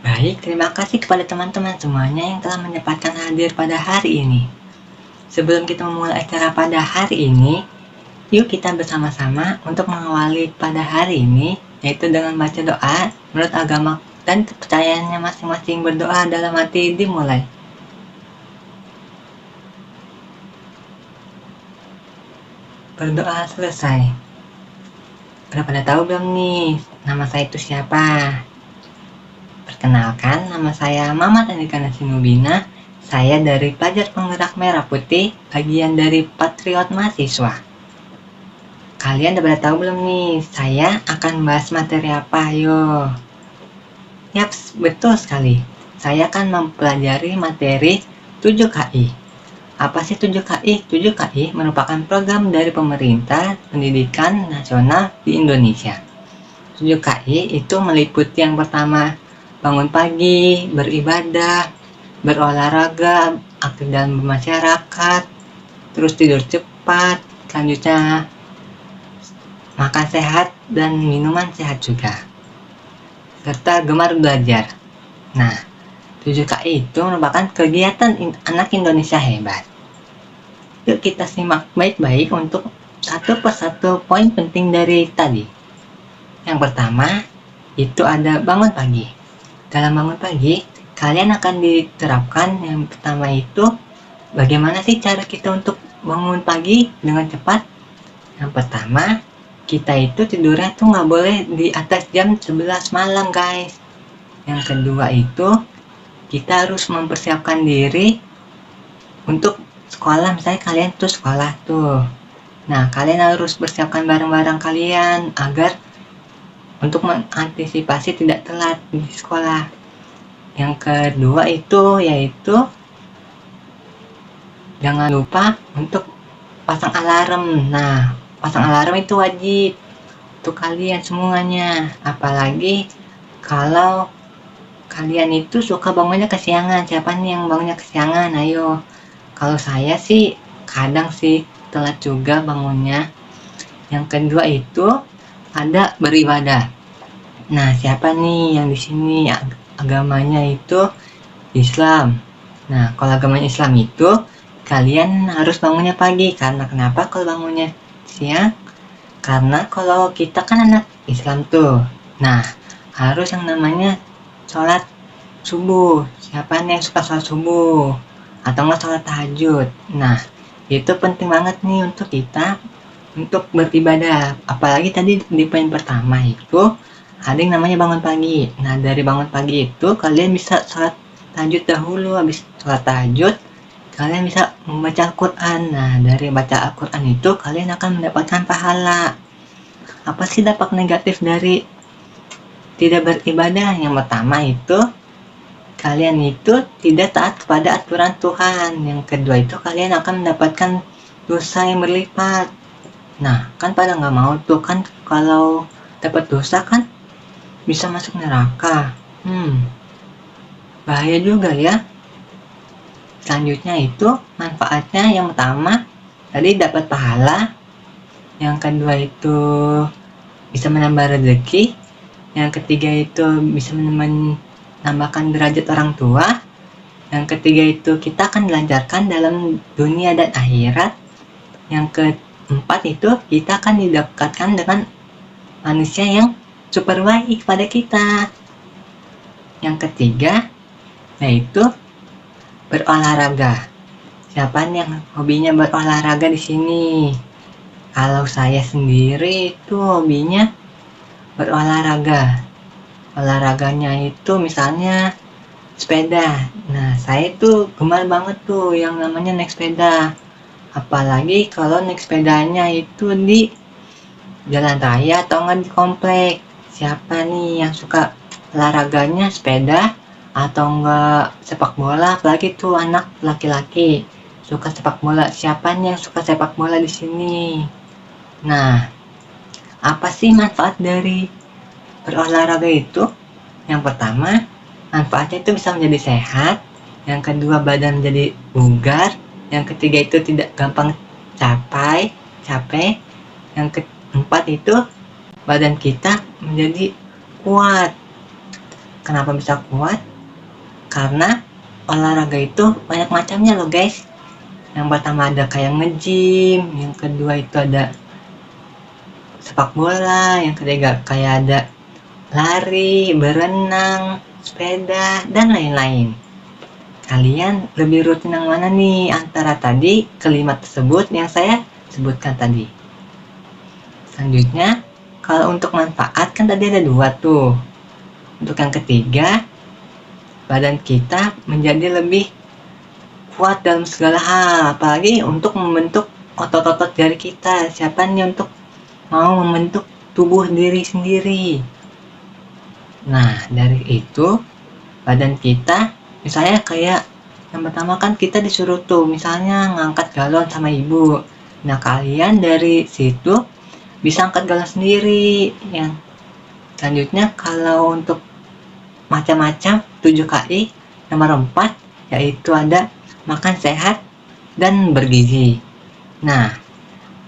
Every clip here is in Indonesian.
Baik, terima kasih kepada teman-teman semuanya yang telah menyempatkan hadir pada hari ini. Sebelum kita memulai acara pada hari ini, yuk kita bersama-sama untuk mengawali pada hari ini, yaitu dengan baca doa menurut agama dan kepercayaannya masing-masing. Berdoa dalam hati dimulai. Berdoa selesai. Udah pada tahu belum nih, nama saya itu siapa? Perkenalkan, nama saya Mamat Andika Nasinubina. Saya dari Pelajar Penggerak Merah Putih, bagian dari Patriot Mahasiswa. Kalian udah pada tahu belum nih, saya akan bahas materi apa, yo? Yaps, betul sekali. Saya akan mempelajari materi 7KI. Apa sih 7KI? 7KI merupakan program dari pemerintah pendidikan nasional di Indonesia. 7KI itu meliputi yang pertama, bangun pagi, beribadah, berolahraga, aktif dalam bermasyarakat, terus tidur cepat, selanjutnya makan sehat dan minuman sehat juga, serta gemar belajar. Nah, 7KI itu merupakan kegiatan anak Indonesia hebat. Yuk kita simak baik-baik untuk satu persatu poin penting dari tadi. Yang pertama, itu ada bangun pagi. Dalam bangun pagi, kalian akan diterapkan yang pertama itu, bagaimana sih cara kita untuk bangun pagi dengan cepat? Yang pertama, kita itu tidurnya tuh nggak boleh di atas jam 11 malam, guys. Yang kedua itu, kita harus mempersiapkan diri untuk sekolah. Misalnya kalian tuh sekolah tuh. Nah, kalian harus persiapkan barang-barang kalian agar untuk mengantisipasi tidak telat di sekolah. Yang kedua itu yaitu jangan lupa untuk pasang alarm. Nah, pasang alarm itu wajib untuk kalian semuanya. Apalagi kalau kalian itu suka bangunnya kesiangan. Siapa nih yang bangunnya kesiangan? Ayo. Kalau saya sih kadang sih telat juga bangunnya. Yang kedua itu ada beribadah. Nah, siapa nih yang di sini agamanya itu Islam? Nah, kalau agama Islam itu kalian harus bangunnya pagi. Karena kenapa kalau bangunnya siang? Karena kalau kita kan anak Islam tuh. Nah, harus yang namanya sholat subuh. Siapa nih yang suka sholat subuh? Atau nggak sholat tahajud? Nah, itu penting banget nih untuk kita untuk beribadah. Apalagi tadi di poin pertama itu ada yang namanya bangun pagi. Nah, dari bangun pagi itu kalian bisa sholat tahajud dahulu. Habis sholat tahajud, kalian bisa membaca Al-Quran. Nah, dari baca Al-Quran itu kalian akan mendapatkan pahala. Apa sih dampak negatif dari tidak beribadah? Yang pertama itu kalian itu tidak taat kepada aturan Tuhan. Yang kedua itu kalian akan mendapatkan dosa yang berlipat. Nah, kan pada nggak mau tuh kan kalau dapat dosa kan bisa masuk neraka. Bahaya juga ya. Selanjutnya itu manfaatnya yang pertama tadi dapat pahala. Yang kedua itu bisa menambah rezeki. Yang ketiga itu bisa menambahkan derajat orang tua. Yang ketiga itu kita akan dilancarkan dalam dunia dan akhirat. Yang keempat itu kita akan didekatkan dengan manusia yang super baik pada kita. Yang ketiga yaitu berolahraga. Siapa nih yang hobinya berolahraga di sini? Kalau saya sendiri itu hobinya berolahraga. Olahraganya itu misalnya sepeda. Nah, saya itu gemar banget tuh yang namanya naik sepeda. Apalagi kalau naik sepedanya itu di jalan raya atau nggak di komplek. Siapa nih yang suka olahraganya sepeda atau enggak sepak bola? Apalagi tuh anak laki-laki suka sepak bola. Siapa nih yang suka sepak bola di sini? Nah, apa sih manfaat dari berolahraga itu? Yang pertama, manfaatnya itu bisa menjadi sehat. Yang kedua, badan menjadi bugar. Yang ketiga itu tidak gampang capek. Yang keempat itu badan kita menjadi kuat. Kenapa bisa kuat? Karena olahraga itu banyak macamnya loh guys. Yang pertama ada kayak nge-gym, yang kedua itu ada sepak bola, yang ketiga kayak ada lari, berenang, sepeda, dan lain-lain. Kalian lebih rutin yang mana nih antara tadi kelima tersebut yang saya sebutkan tadi? Selanjutnya, kalau untuk manfaat kan tadi ada 2 tuh. Untuk yang ketiga, badan kita menjadi lebih kuat dalam segala hal, apalagi untuk membentuk otot-otot jari kita. Siapa nih untuk mau membentuk tubuh diri sendiri? Nah, dari itu badan kita, misalnya kayak yang pertama kan kita disuruh tuh misalnya ngangkat galon sama ibu. Nah, kalian dari situ bisa angkat galon sendiri. Yang selanjutnya kalau untuk macam-macam 7 KI, nomor 4 yaitu ada makan sehat dan bergizi. Nah,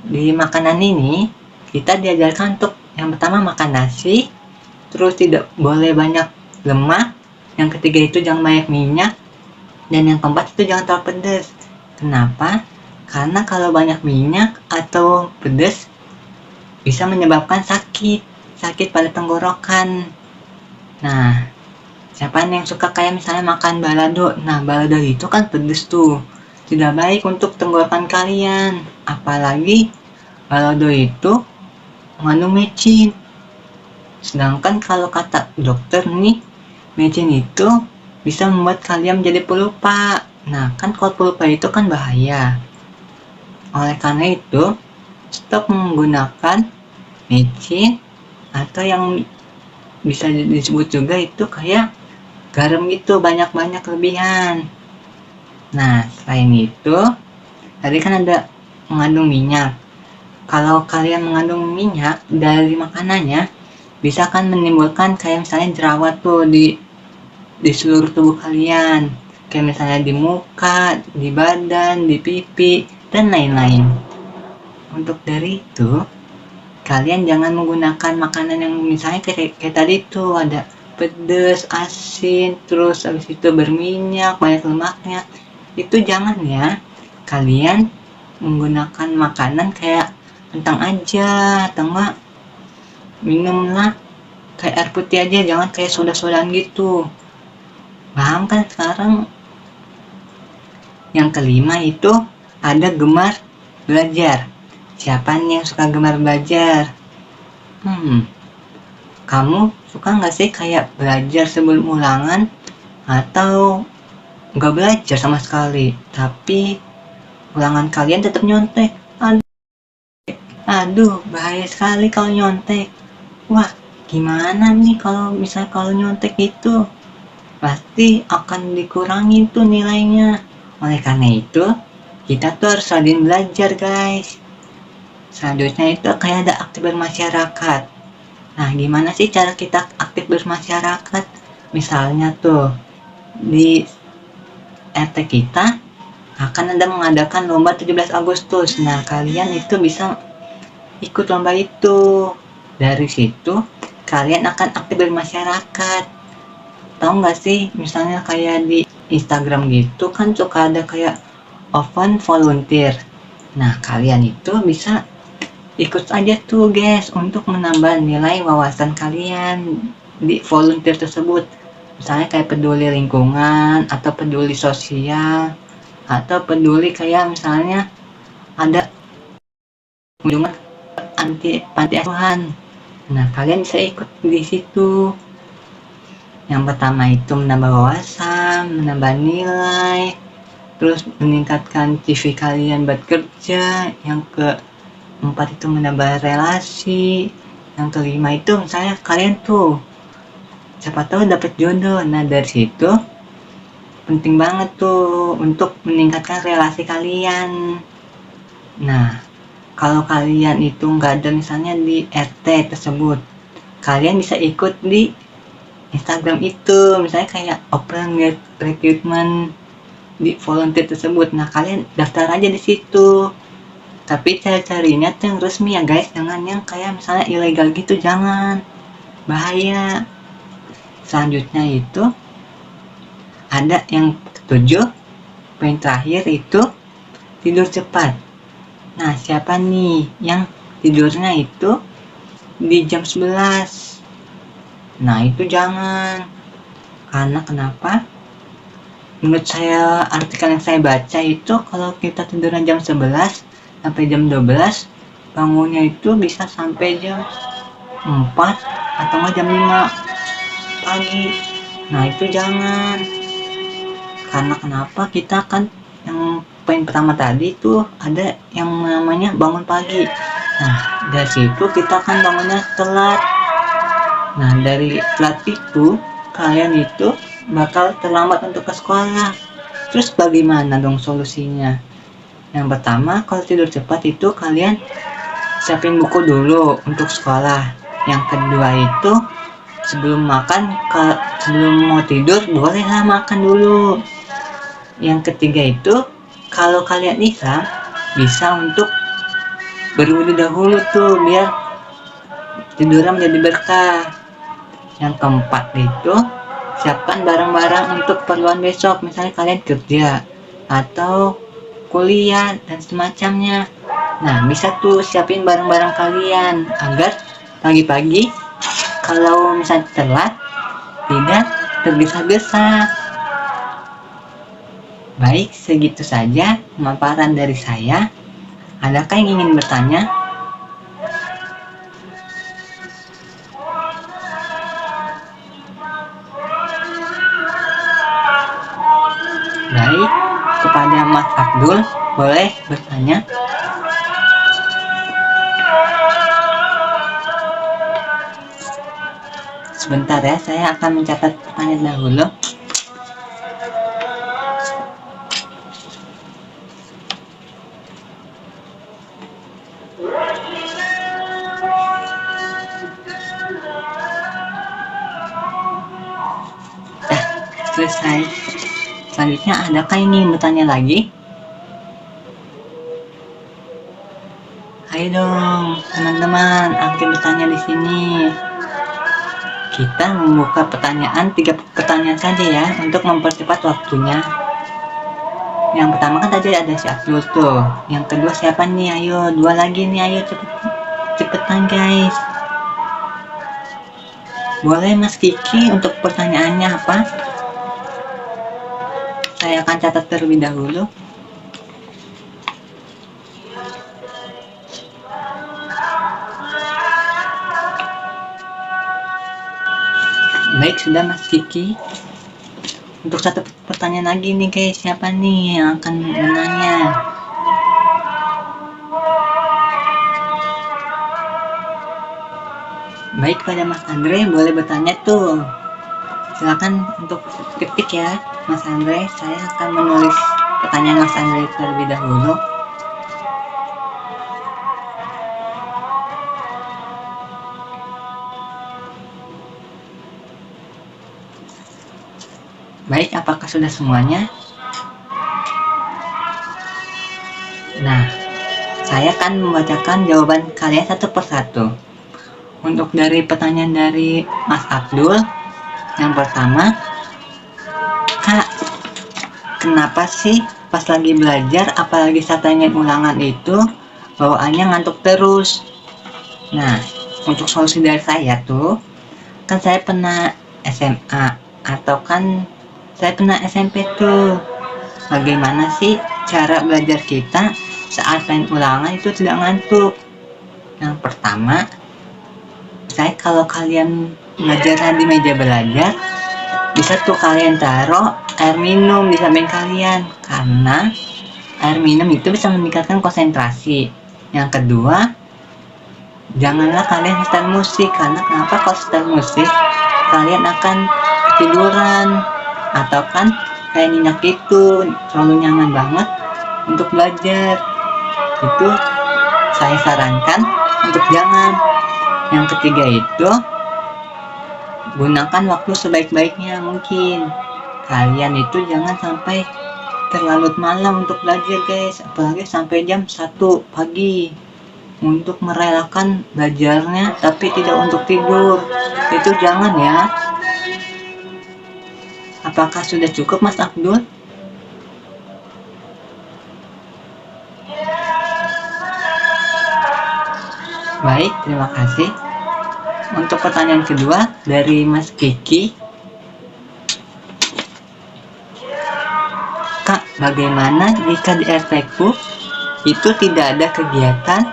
di makanan ini kita diajarkan untuk yang pertama makan nasi, terus tidak boleh banyak lemak, yang ketiga itu jangan banyak minyak, dan yang keempat itu jangan terlalu pedas. Kenapa? Karena kalau banyak minyak atau pedas bisa menyebabkan sakit pada tenggorokan. Nah, siapa yang suka kayak misalnya makan balado? Nah, balado itu kan pedas tuh, tidak baik untuk tenggorokan kalian. Apalagi balado itu mengandung micin. Sedangkan kalau kata dokter nih, micin itu bisa membuat kalian menjadi pelupa. Nah, kan kalau pelupa itu kan bahaya. Oleh karena itu, stop menggunakan micin atau yang bisa disebut juga itu kayak garam gitu, banyak-banyak lebihan. Nah, selain itu, tadi kan ada mengandung minyak. Kalau kalian mengandung minyak dari makanannya, bisa kan menimbulkan kayak misalnya jerawat tuh di seluruh tubuh kalian, kayak misalnya di muka, di badan, di pipi, dan lain-lain. Untuk dari itu, kalian jangan menggunakan makanan yang misalnya kayak tadi tuh ada pedas, asin, terus habis itu berminyak, banyak lemaknya. Itu jangan ya. Kalian menggunakan makanan kayak kentang aja, atau enggak minumlah kayak air putih aja, jangan kayak soda-sodaan gitu. Paham kan sekarang? Yang kelima itu ada gemar belajar. Siapa nih yang suka gemar belajar? Kamu suka nggak sih kayak belajar sebelum ulangan atau nggak belajar sama sekali, tapi ulangan kalian tetap nyontek? Aduh, bahaya sekali kalau nyontek. Wah, gimana nih kalau nyontek itu? Pasti akan dikurangi tuh nilainya. Oleh karena itu, kita tuh harus rajin belajar guys. Selanjutnya itu kayak ada aktif bermasyarakat. Nah, gimana sih cara kita aktif bermasyarakat? Misalnya tuh, di RT kita akan ada mengadakan lomba 17 Agustus. Nah, kalian itu bisa ikut lomba itu. Dari situ, kalian akan aktif bermasyarakat. Tahu nggak sih, misalnya kayak di Instagram gitu kan suka ada kayak open volunteer. Nah, kalian itu bisa ikut aja tuh guys untuk menambah nilai wawasan kalian di volunteer tersebut. Misalnya kayak peduli lingkungan, atau peduli sosial, atau peduli kayak misalnya ada kunjungan panti asuhan. Nah, kalian bisa ikut di situ. Yang pertama itu menambah wawasan, menambah nilai, terus meningkatkan CV kalian buat kerja. Yang keempat itu menambah relasi. Yang kelima itu misalnya kalian tuh siapa tahu dapat jodoh. Nah, dari situ penting banget tuh untuk meningkatkan relasi kalian. Nah, kalau kalian itu nggak ada misalnya di RT tersebut, kalian bisa ikut di Instagram itu, misalnya kayak open recruitment di volunteer tersebut. Nah, kalian daftar aja di situ. Tapi cari-carinya tuh yang resmi ya guys, jangan yang kayak misalnya ilegal gitu, jangan. Bahaya. Selanjutnya itu ada yang ketujuh, poin terakhir itu tidur cepat. Nah, siapa nih yang tidurnya itu di jam 11? Nah, itu jangan. Karena kenapa? Menurut saya, artikel yang saya baca itu kalau kita tidurnya jam 11 sampai jam 12, bangunnya itu bisa sampai jam 4 atau enggak jam 5 pagi. Nah, itu jangan. Karena kenapa? Kita kan yang poin pertama tadi itu ada yang namanya bangun pagi. Nah, dari situ kita kan bangunnya telat. Nah, dari telat itu kalian itu bakal terlambat untuk ke sekolah. Terus bagaimana dong solusinya? Yang pertama, kalau tidur cepat itu kalian siapin buku dulu untuk sekolah. Yang kedua itu sebelum mau tidur bolehlah makan dulu. Yang ketiga itu kalau kalian Islam bisa untuk berwudu dahulu tuh biar tidurnya menjadi berkah. Yang keempat itu siapkan barang-barang untuk keperluan besok, misalnya kalian kerja atau kuliah dan semacamnya. Nah, bisa tuh siapin barang-barang kalian agar pagi-pagi kalau misalnya telat tidak tergesa-gesa. Baik, segitu saja pemaparan dari saya. Adakah yang ingin bertanya? Baik, kepada Mas Abdul, boleh bertanya? Sebentar ya, saya akan mencatat pertanyaan dahulu. Selesai. Selanjutnya, adakah yang ingin bertanya lagi? Ayo dong, teman-teman, aktif bertanya di sini. Kita membuka pertanyaan, 3 pertanyaan saja ya, untuk mempercepat waktunya. Yang pertama kan tadi ada si Abdul tuh. Yang kedua siapa nih? Ayo, 2 lagi nih, ayo cepetan guys. Boleh Mas Kiki untuk pertanyaannya apa? Saya akan catat terlebih dahulu. Baik, sudah Mas Kiki. Untuk satu pertanyaan lagi nih guys, siapa nih yang akan menanya? Baik, pada Mas Andre boleh bertanya tuh. Silakan untuk ketik ya Mas Andre. Saya akan menulis pertanyaan Mas Andre terlebih dahulu. Baik, apakah sudah semuanya? Nah, saya akan membacakan jawaban kalian satu persatu. Untuk dari pertanyaan dari Mas Abdul, yang pertama, Kak, kenapa sih pas lagi belajar, apalagi saat tanya ulangan itu, bawaannya ngantuk terus? Nah, untuk solusi dari saya tuh, kan saya pernah SMA, atau kan saya pernah SMP tuh. Bagaimana sih cara belajar kita saat main ulangan itu tidak ngantuk? Yang pertama, kalau kalian belajar di meja belajar, bisa tuh kalian taruh air minum di samping kalian, karena air minum itu bisa meningkatkan konsentrasi. Yang kedua, janganlah kalian setel musik, karena kenapa? Kalau setel musik kalian akan ketiduran, atau kan kayak nyenyak itu, terlalu nyaman banget untuk belajar. Itu saya sarankan untuk jangan. Yang ketiga itu, gunakan waktu sebaik-baiknya mungkin. Kalian itu jangan sampai terlalu malam untuk belajar guys, apalagi sampai jam 1 pagi untuk merelakan belajarnya tapi tidak untuk tidur. Itu jangan ya. Apakah sudah cukup, Mas Abdul? Baik, terima kasih. Untuk pertanyaan kedua dari Mas Kiki. Kak, bagaimana jika di RT-ku itu tidak ada kegiatan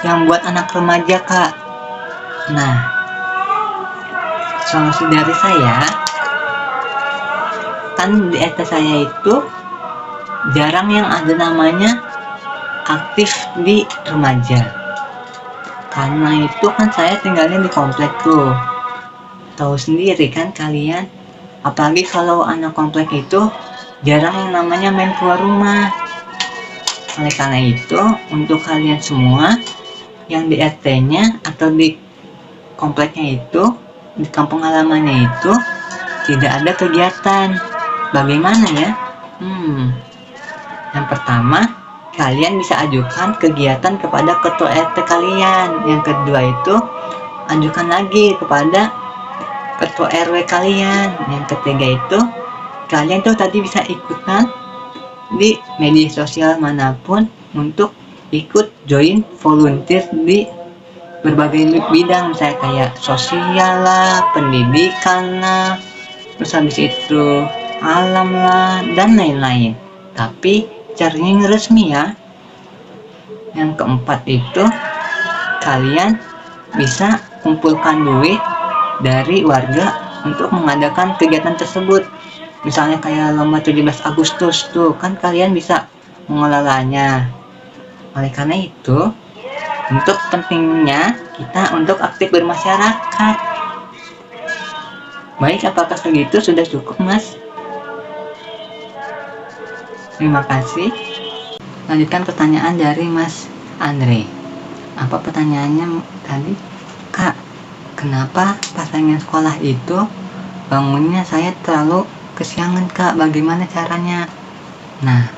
yang buat anak remaja, Kak? Nah, solusi dari saya, kan di RT saya itu jarang yang ada namanya aktif di remaja. Karena itu kan saya tinggalnya di komplek tuh. Tahu sendiri kan kalian, apalagi kalau anak komplek itu jarang yang namanya main keluar rumah. Oleh karena itu, untuk kalian semua yang di RT-nya atau di kompleknya itu, di kampung halamannya itu tidak ada kegiatan. Bagaimana ya? Yang pertama, kalian bisa ajukan kegiatan kepada ketua RT kalian. Yang kedua itu, ajukan lagi kepada ketua RW kalian. Yang ketiga itu, kalian tuh tadi bisa ikutan di media sosial manapun untuk ikut join volunteer di berbagai bidang, misalnya kayak sosial lah, pendidikan lah, terus habis itu alam lah, dan lain-lain. Tapi caranya yang resmi ya. Yang keempat itu, kalian bisa kumpulkan duit dari warga untuk mengadakan kegiatan tersebut. Misalnya kayak lomba 17 Agustus tuh, kan kalian bisa mengelolanya. Oleh karena itu, untuk pentingnya kita untuk aktif bermasyarakat. Baik, apakah segitu sudah cukup, Mas? Terima kasih. Lanjutkan pertanyaan dari Mas Andre. Apa pertanyaannya tadi? Kak, kenapa pas pengen sekolah itu bangunnya saya terlalu kesiangan, Kak? Bagaimana caranya? Nah,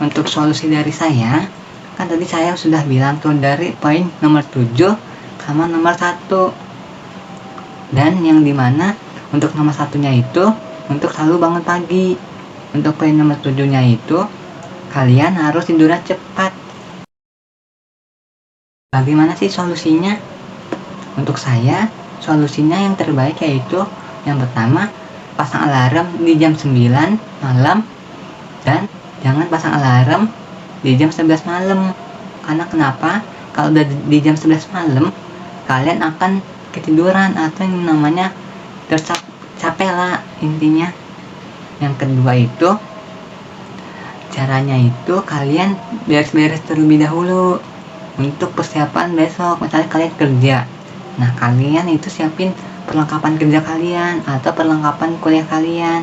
untuk solusi dari saya, kan tadi saya sudah bilang tuh dari poin nomor 7 sama nomor 1. Dan yang dimana untuk nomor satunya itu untuk selalu bangun pagi. Untuk poin nomor 7-nya itu kalian harus tidurnya cepat. Bagaimana sih solusinya? Untuk saya, solusinya yang terbaik yaitu yang pertama, pasang alarm di jam 9 malam dan jangan pasang alarm di jam 11 malam. Karena kenapa? Kalau udah di jam 11 malam, kalian akan ketiduran atau yang namanya capek lah intinya. Yang kedua itu, caranya itu kalian beres-beres terlebih dahulu untuk persiapan besok. Misalnya kalian kerja, nah kalian itu siapin perlengkapan kerja kalian atau perlengkapan kuliah kalian,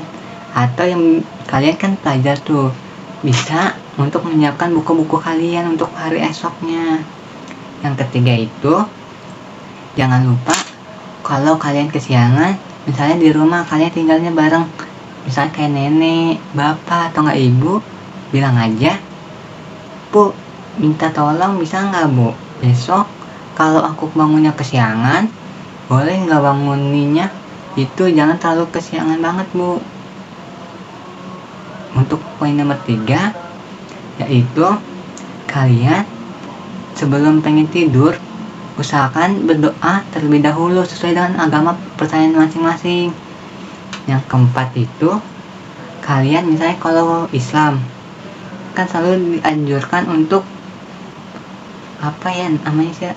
atau yang kalian kan pelajar tuh, bisa untuk menyiapkan buku-buku kalian untuk hari esoknya. Yang ketiga itu, jangan lupa kalau kalian kesiangan, misalnya di rumah kalian tinggalnya bareng, misalnya kayak nenek, bapak, atau nggak ibu, bilang aja, Bu, minta tolong bisa nggak Bu, besok kalau aku bangunnya kesiangan, boleh nggak banguninnya itu jangan terlalu kesiangan banget Bu. Untuk poin nomor 3, yaitu kalian sebelum pengen tidur, usahakan berdoa terlebih dahulu sesuai dengan agama percayaan masing-masing. Yang keempat itu, kalian misalnya kalau Islam kan selalu dianjurkan untuk apa ya namanya sih,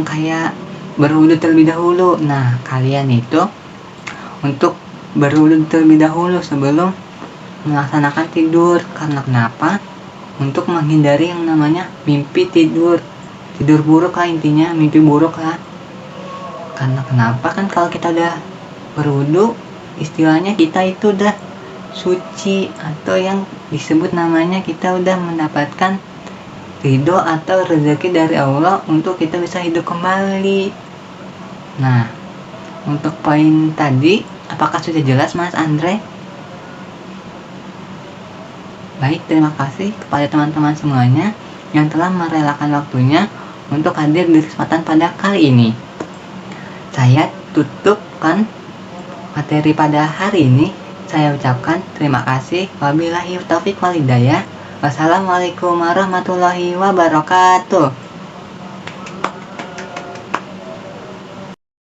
kayak berwudu terlebih dahulu. Nah, kalian itu untuk berwudu terlebih dahulu sebelum melaksanakan tidur. Karena kenapa? Untuk menghindari yang namanya mimpi tidur buruk lah, intinya mimpi buruk lah. Karena kenapa? Kan kalau kita udah berwudu, istilahnya kita itu udah suci, atau yang disebut namanya kita udah mendapatkan ridho atau rezeki dari Allah untuk kita bisa hidup kembali. Nah, untuk poin tadi, apakah sudah jelas Mas Andre? Baik, terima kasih kepada teman-teman semuanya yang telah merelakan waktunya untuk hadir di kesempatan pada kali ini. Saya tutupkan materi pada hari ini. saya ucapkan terima kasih. Wabillahi taufiq wal hidayah. Wassalamualaikum warahmatullahi wabarakatuh.